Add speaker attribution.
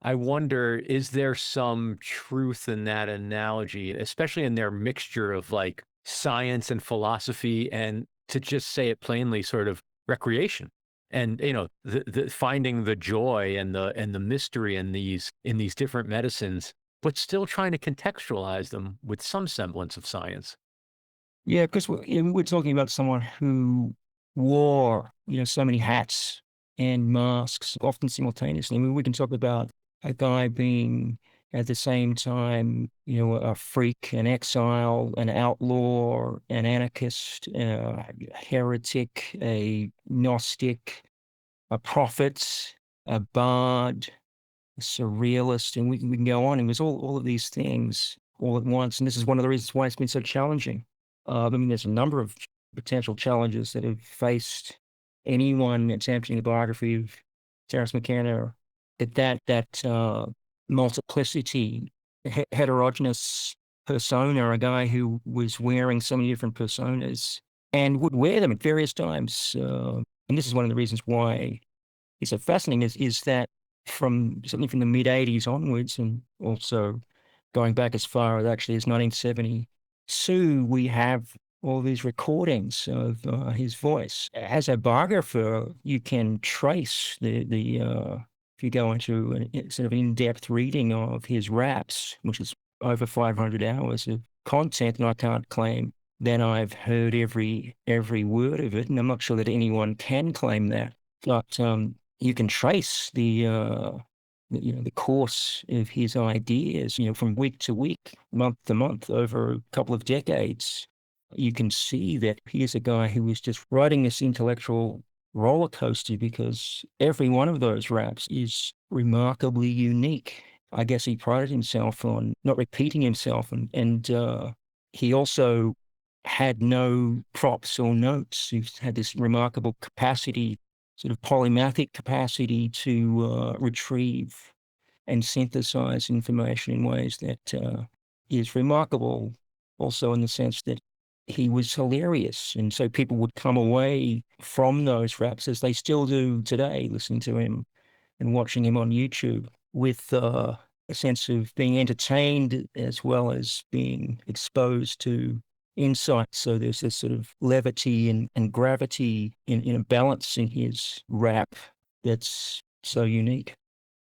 Speaker 1: I wonder, is there some truth in that analogy, especially in their mixture of like science and philosophy, and to just say it plainly, sort of recreation, and the finding the joy and the mystery in these different medicines, but still trying to contextualize them with some semblance of science.
Speaker 2: Yeah, because we're talking about someone who wore, so many hats and masks, often simultaneously. I mean, we can talk about a guy being at the same time, a freak, an exile, an outlaw, an anarchist, a heretic, a gnostic, a prophet, a bard, a surrealist, and we can go on. And there's all of these things all at once. And this is one of the reasons why it's been so challenging. I mean, there's a number of potential challenges that have faced anyone attempting a biography of Terence McKenna. That multiplicity, heterogeneous persona, a guy who was wearing so many different personas and would wear them at various times. And this is one of the reasons why it's so fascinating is that from something from the mid 80s onwards, and also going back as far as actually as 1972, we have all these recordings of his voice. As a biographer, you can trace if you go into a sort of in-depth reading of his raps, which is over 500 hours of content, and I can't claim that I've heard every word of it, and I'm not sure that anyone can claim that. But you can trace the course of his ideas, from week to week, month to month, over a couple of decades. You can see that he is a guy who is just riding this intellectual roller coaster because every one of those raps is remarkably unique. I guess he prided himself on not repeating himself, and he also had no props or notes. He had this remarkable capacity, sort of polymathic capacity to retrieve and synthesize information in ways that is remarkable, also in the sense that he was hilarious. And so people would come away from those raps, as they still do today, listening to him and watching him on YouTube, with a sense of being entertained as well as being exposed to insight. So there's this sort of levity and gravity in a balance in his rap that's so unique.